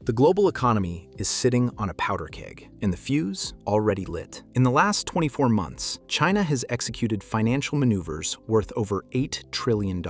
The global economy is sitting on a powder keg, and the fuse already lit. In the last 24 months, China has executed financial maneuvers worth over $8 trillion.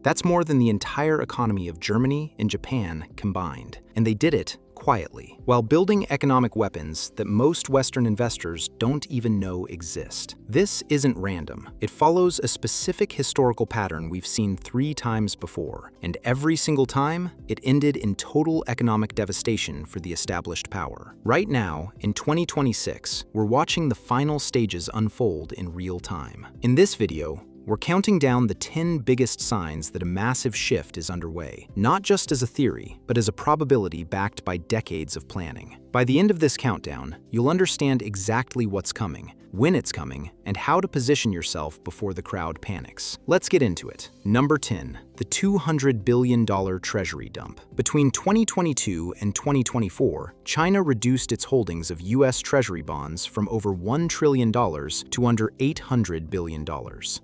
That's more than the entire economy of Germany and Japan combined, and they did it quietly, while building economic weapons that most Western investors don't even know exist. This isn't random. It follows a specific historical pattern we've seen 3 times before, and every single time, it ended in total economic devastation for the established power. Right now, in 2026, we're watching the final stages unfold in real time. In this video, we're counting down the 10 biggest signs that a massive shift is underway, not just as a theory, but as a probability backed by decades of planning. By the end of this countdown, you'll understand exactly what's coming, when it's coming, and how to position yourself before the crowd panics. Let's get into it. Number 10. The $200 billion Treasury dump. Between 2022 and 2024, China reduced its holdings of U.S. Treasury bonds from over $1 trillion to under $800 billion.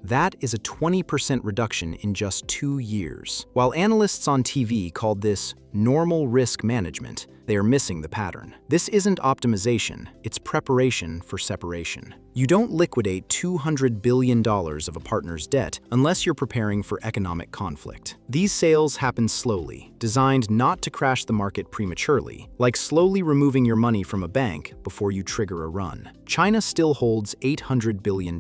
That is a 20% reduction in just 2 years. While analysts on TV called this normal risk management, they are missing the pattern. This isn't optimization, it's preparation for separation. You don't liquidate $200 billion of a partner's debt unless you're preparing for economic conflict. These sales happen slowly, designed not to crash the market prematurely, like slowly removing your money from a bank before you trigger a run. China still holds $800 billion.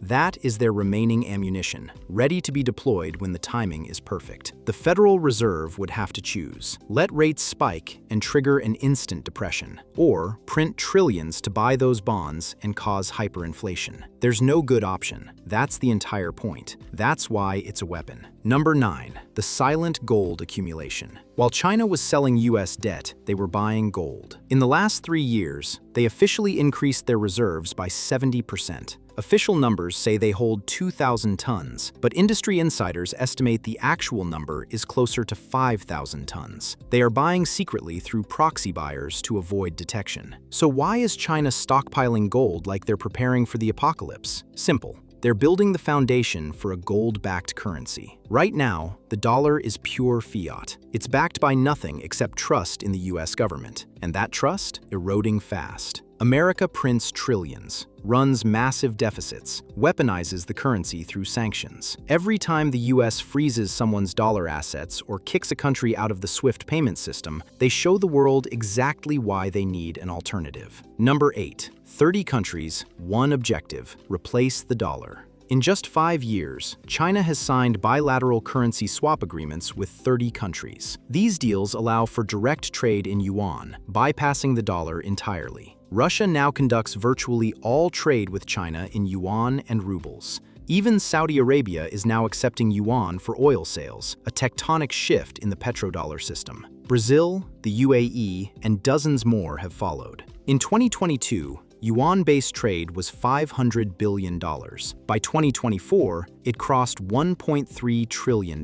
That is their remaining ammunition, ready to be deployed when the timing is perfect. The Federal Reserve would have to choose: let rates spike and trigger an instant depression, or print trillions to buy those bonds and cause hyperinflation. There's no good option. That's the entire point. That's why it's a weapon. Number 9. The silent gold accumulation. While China was selling U.S. debt, they were buying gold. In the last 3 years, they officially increased their reserves by 70%. Official numbers say they hold 2,000 tons, but industry insiders estimate the actual number is closer to 5,000 tons. They are buying secretly through proxy buyers to avoid detection. So why is China stockpiling gold like they're preparing for the apocalypse? Simple. They're building the foundation for a gold-backed currency. Right now, the dollar is pure fiat. It's backed by nothing except trust in the US government, and that trust eroding fast. America prints trillions, runs massive deficits, weaponizes the currency through sanctions. Every time the US freezes someone's dollar assets or kicks a country out of the SWIFT payment system, they show the world exactly why they need an alternative. Number 8. 30 countries, one objective: replace the dollar. In just 5 years, China has signed bilateral currency swap agreements with 30 countries. These deals allow for direct trade in yuan, bypassing the dollar entirely. Russia now conducts virtually all trade with China in yuan and rubles. Even Saudi Arabia is now accepting yuan for oil sales, a tectonic shift in the petrodollar system. Brazil, the UAE, and dozens more have followed. In 2022, yuan-based trade was $500 billion. By 2024, it crossed $1.3 trillion.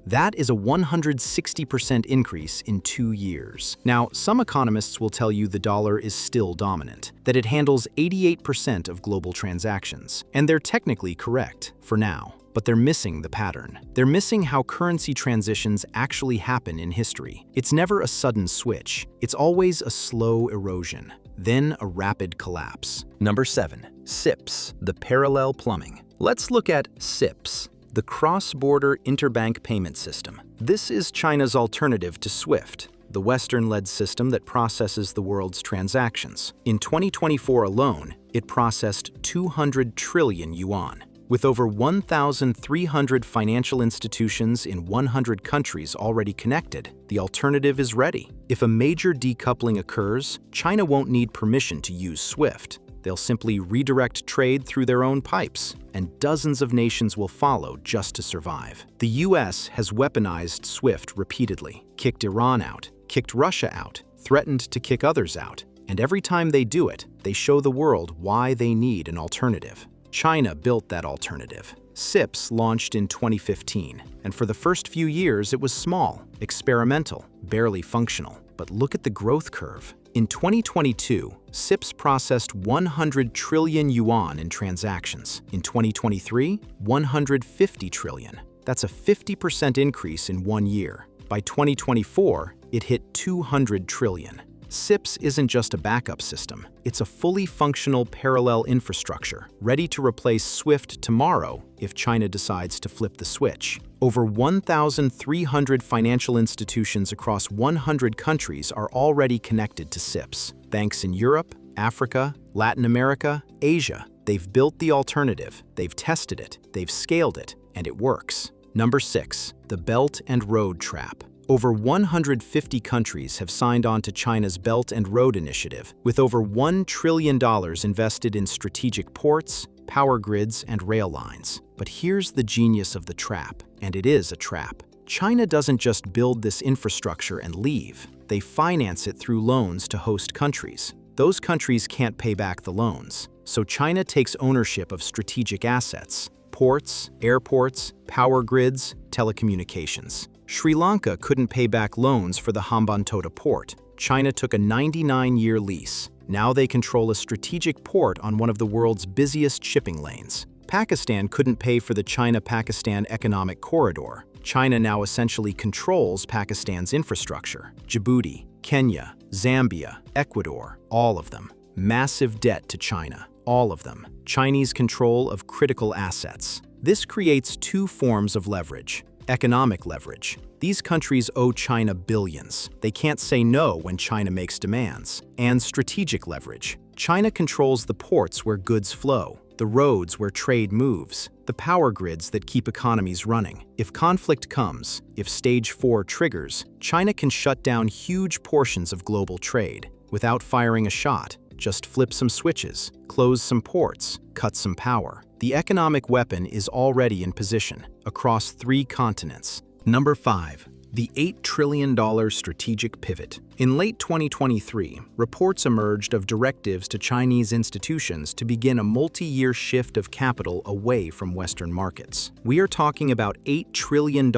That is a 160% increase in 2 years. Now, some economists will tell you the dollar is still dominant, that it handles 88% of global transactions. And they're technically correct, for now. But they're missing the pattern. They're missing how currency transitions actually happen in history. It's never a sudden switch. It's always a slow erosion, then a rapid collapse. Number 7. CIPS, the parallel plumbing. Let's look at CIPS, the cross-border interbank payment system. This is China's alternative to SWIFT, the Western-led system that processes the world's transactions. In 2024 alone, it processed 200 trillion yuan. With over 1,300 financial institutions in 100 countries already connected, the alternative is ready. If a major decoupling occurs, China won't need permission to use SWIFT. They'll simply redirect trade through their own pipes, and dozens of nations will follow just to survive. The US has weaponized SWIFT repeatedly, kicked Iran out, kicked Russia out, threatened to kick others out, and every time they do it, they show the world why they need an alternative. China built that alternative. CIPS launched in 2015, and for the first few years it was small, experimental, barely functional. But look at the growth curve. In 2022, CIPS processed 100 trillion yuan in transactions. In 2023, 150 trillion. That's a 50% increase in 1 year. By 2024, it hit 200 trillion. CIPS isn't just a backup system, it's a fully functional parallel infrastructure, ready to replace SWIFT tomorrow if China decides to flip the switch. Over 1,300 financial institutions across 100 countries are already connected to CIPS. Banks in Europe, Africa, Latin America, Asia. They've built the alternative, they've tested it, they've scaled it, and it works. Number 6. The Belt and Road Trap. Over 150 countries have signed on to China's Belt and Road Initiative, with over $1 trillion invested in strategic ports, power grids, and rail lines. But here's the genius of the trap, and it is a trap. China doesn't just build this infrastructure and leave. They finance it through loans to host countries. Those countries can't pay back the loans, so China takes ownership of strategic assets: ports, airports, power grids, telecommunications. Sri Lanka couldn't pay back loans for the Hambantota port. China took a 99-year lease. Now they control a strategic port on one of the world's busiest shipping lanes. Pakistan couldn't pay for the China-Pakistan Economic Corridor. China now essentially controls Pakistan's infrastructure. Djibouti, Kenya, Zambia, Ecuador, all of them. Massive debt to China, all of them. Chinese control of critical assets. This creates two forms of leverage. Economic leverage. These countries owe China billions. They can't say no when China makes demands. And strategic leverage. China controls the ports where goods flow, the roads where trade moves, the power grids that keep economies running. If conflict comes, if Stage 4 triggers, China can shut down huge portions of global trade without firing a shot. Just flip some switches, close some ports, cut some power. The economic weapon is already in position across 3 continents. Number 5. The $8 trillion strategic pivot. In late 2023, reports emerged of directives to Chinese institutions to begin a multi-year shift of capital away from Western markets. We are talking about $8 trillion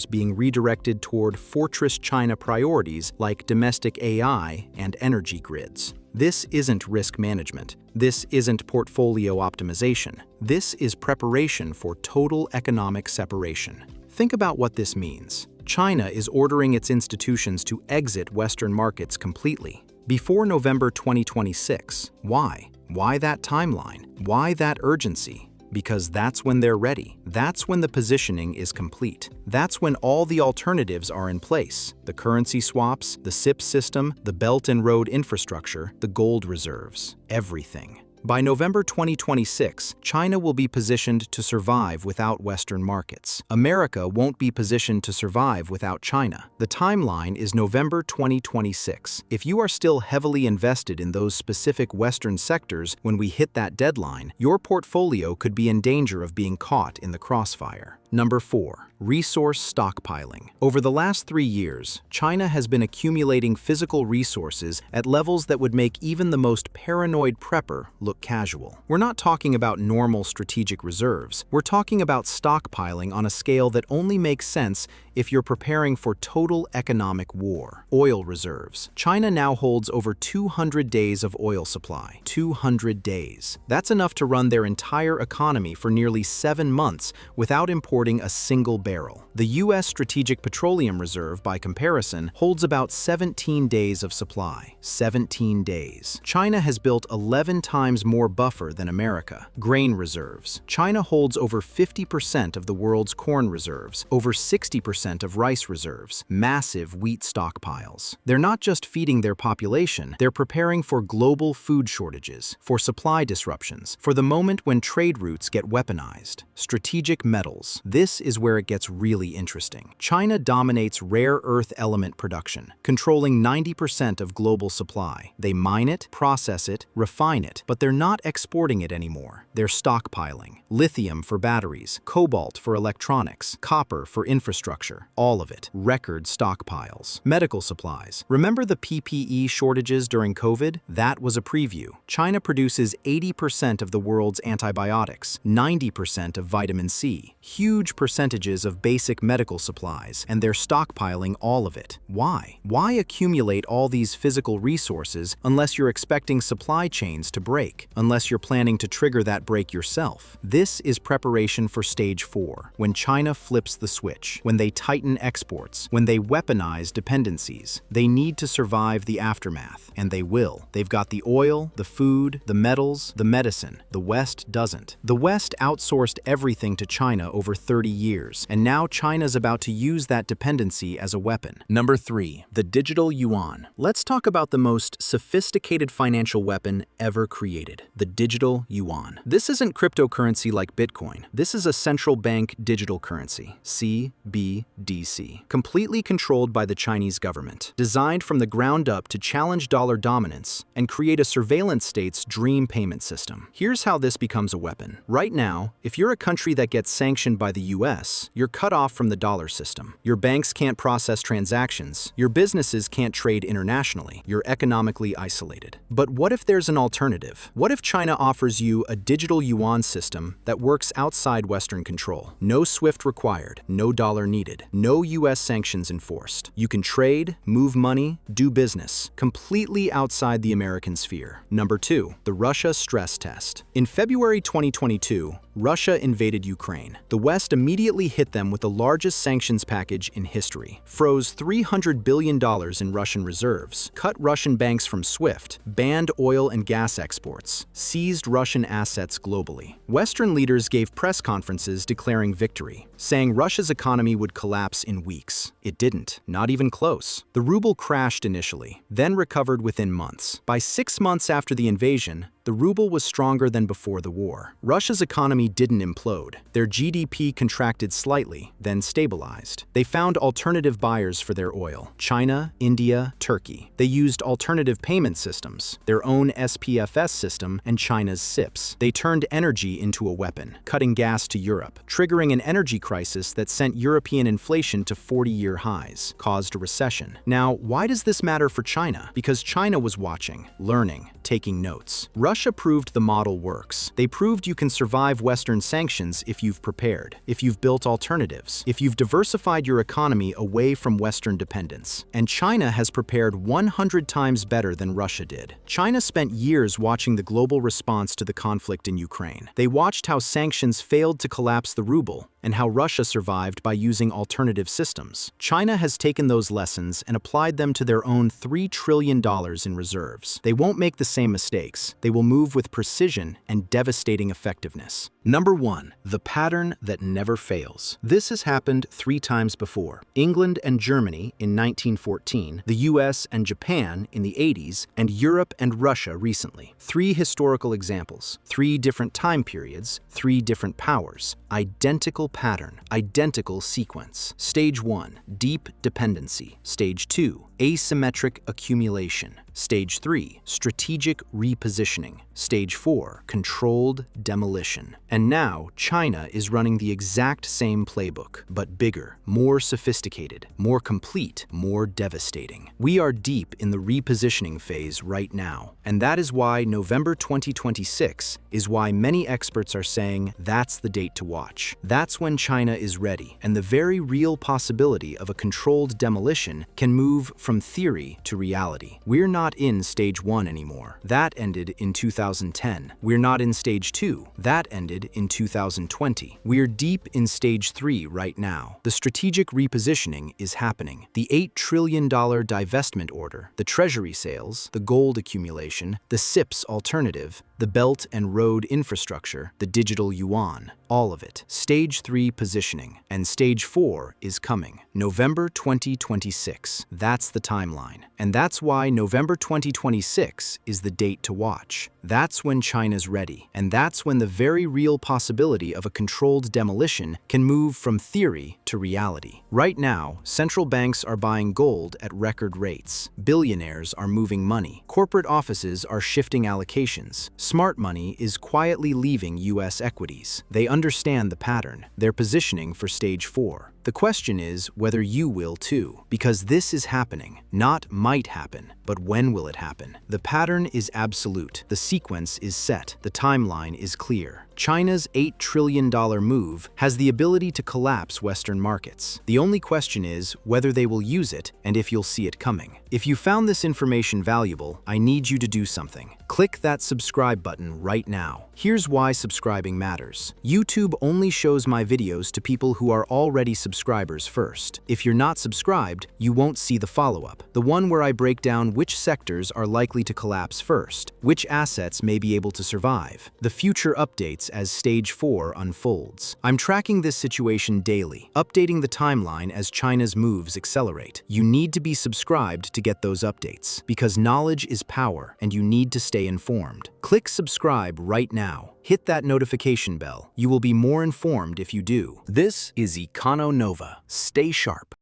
being redirected toward fortress China priorities like domestic AI and energy grids. This isn't risk management. This isn't portfolio optimization. This is preparation for total economic separation. Think about what this means. China is ordering its institutions to exit Western markets completely. Before November 2026. Why? Why that timeline? Why that urgency? Because that's when they're ready. That's when the positioning is complete. That's when all the alternatives are in place. The currency swaps, the CIPS system, the Belt and Road infrastructure, the gold reserves. Everything. By November 2026, China will be positioned to survive without Western markets. America won't be positioned to survive without China. The timeline is November 2026. If you are still heavily invested in those specific Western sectors when we hit that deadline, your portfolio could be in danger of being caught in the crossfire. Number 4. Resource stockpiling. Over the last 3 years, China has been accumulating physical resources at levels that would make even the most paranoid prepper look casual. We're not talking about normal strategic reserves. We're talking about stockpiling on a scale that only makes sense if you're preparing for total economic war. Oil reserves. China now holds over 200 days of oil supply. 200 days. That's enough to run their entire economy for nearly 7 months without importing a single barrel. The U.S. Strategic Petroleum Reserve, by comparison, holds about 17 days of supply. 17 days. China has built 11 times more buffer than America. Grain reserves. China holds over 50% of the world's corn reserves, over 60% of rice reserves, massive wheat stockpiles. They're not just feeding their population, they're preparing for global food shortages, for supply disruptions, for the moment when trade routes get weaponized. Strategic metals. This is where it gets really interesting. China dominates rare earth element production, controlling 90% of global supply. They mine it, process it, refine it, but they're not exporting it anymore. They're stockpiling. Lithium for batteries, cobalt for electronics, copper for infrastructure, all of it. Record stockpiles. Medical supplies. Remember the PPE shortages during COVID? That was a preview. China produces 80% of the world's antibiotics, 90% of vitamin C, huge percentages of basic medical supplies, and they're stockpiling all of it. Why? Why accumulate all these physical resources unless you're expecting supply chains to break, unless you're planning to trigger that break yourself? This is preparation for Stage 4, when China flips the switch, when they tighten exports, when they weaponize dependencies. They need to survive the aftermath, and they will. They've got the oil, the food, the metals, the medicine. The West doesn't. The West outsourced everything to China over 30 years, and now China's about to use that dependency as a weapon. Number 3. The digital yuan. Let's talk about the most sophisticated financial weapon ever created, the digital yuan. This isn't cryptocurrency like Bitcoin. This is a central bank digital currency, CBDC, completely controlled by the Chinese government, designed from the ground up to challenge dollar dominance and create a surveillance state's dream payment system. Here's how this becomes a weapon. Right now, if you're a country that gets sanctioned by the US, you're cut off from the dollar system. Your banks can't process transactions. Your businesses can't trade internationally. You're economically isolated. But what if there's an alternative? What if China offers you a digital yuan system that works outside Western control? No SWIFT required, no dollar needed, no US sanctions enforced. You can trade, move money, do business, completely outside the American sphere. Number 2, the Russia stress test. In February 2022, Russia invaded Ukraine. The West immediately hit them with the largest sanctions package in history, froze $300 billion in Russian reserves, cut Russian banks from SWIFT, banned oil and gas exports, seized Russian assets globally. Western leaders gave press conferences declaring victory, saying Russia's economy would collapse in weeks. It didn't, not even close. The ruble crashed initially, then recovered within months. By 6 months after the invasion, the ruble was stronger than before the war. Russia's economy didn't implode. Their GDP contracted slightly, then stabilized. They found alternative buyers for their oil: China, India, Turkey. They used alternative payment systems, their own SPFS system and China's CIPS. They turned energy into a weapon, cutting gas to Europe, triggering an energy crisis that sent European inflation to 40-year highs, caused a recession. Now, why does this matter for China? Because China was watching, learning, taking notes. Russia proved the model works. They proved you can survive Western sanctions if you've prepared, if you've built alternatives, if you've diversified your economy away from Western dependence. And China has prepared 100 times better than Russia did. China spent years watching the global response to the conflict in Ukraine. They watched how sanctions failed to collapse the ruble and how Russia survived by using alternative systems. China has taken those lessons and applied them to their own $3 trillion in reserves. They won't make the same mistakes. They will move with precision and devastating effectiveness. Number 1, the pattern that never fails. This has happened 3 times before. England and Germany in 1914, the US and Japan in the 80s, and Europe and Russia recently. 3 historical examples, 3 different time periods, 3 different powers. Identical pattern, identical sequence. Stage 1, deep dependency. Stage 2, asymmetric accumulation. Stage 3, strategic repositioning. Stage 4, controlled demolition. And now, China is running the exact same playbook, but bigger, more sophisticated, more complete, more devastating. We are deep in the repositioning phase right now, and that is why November 2026 is why many experts are saying that's the date to watch. That's when China is ready, and the very real possibility of a controlled demolition can move from theory to reality. We're not in Stage 1 anymore. That ended in 2010. We're not in Stage 2. That ended in 2020. We're deep in Stage 3 right now. The strategic repositioning is happening. The $8 trillion divestment order, the Treasury sales, the gold accumulation, the CIPS alternative, the Belt and Road infrastructure, the digital yuan, all of it. Stage 3 positioning. And Stage 4 is coming. November 2026. That's the timeline. And that's why November 2026 is the date to watch. That's when China's ready. And that's when the very real possibility of a controlled demolition can move from theory to reality. Right now, central banks are buying gold at record rates. Billionaires are moving money. Corporate offices are shifting allocations. Smart money is quietly leaving US equities. They understand the pattern. They're positioning for Stage 4. The question is whether you will too, because this is happening, not might happen, but when will it happen? The pattern is absolute. The sequence is set. The timeline is clear. China's $8 trillion move has the ability to collapse Western markets. The only question is whether they will use it and if you'll see it coming. If you found this information valuable, I need you to do something. Click that subscribe button right now. Here's why subscribing matters. YouTube only shows my videos to people who are already subscribed subscribers first. If you're not subscribed, you won't see the follow-up, the one where I break down which sectors are likely to collapse first, which assets may be able to survive, the future updates as Stage 4 unfolds. I'm tracking this situation daily, updating the timeline as China's moves accelerate. You need to be subscribed to get those updates, because knowledge is power and you need to stay informed. Click subscribe right now. Hit that notification bell. You will be more informed if you do. This is EconoNova. Stay sharp.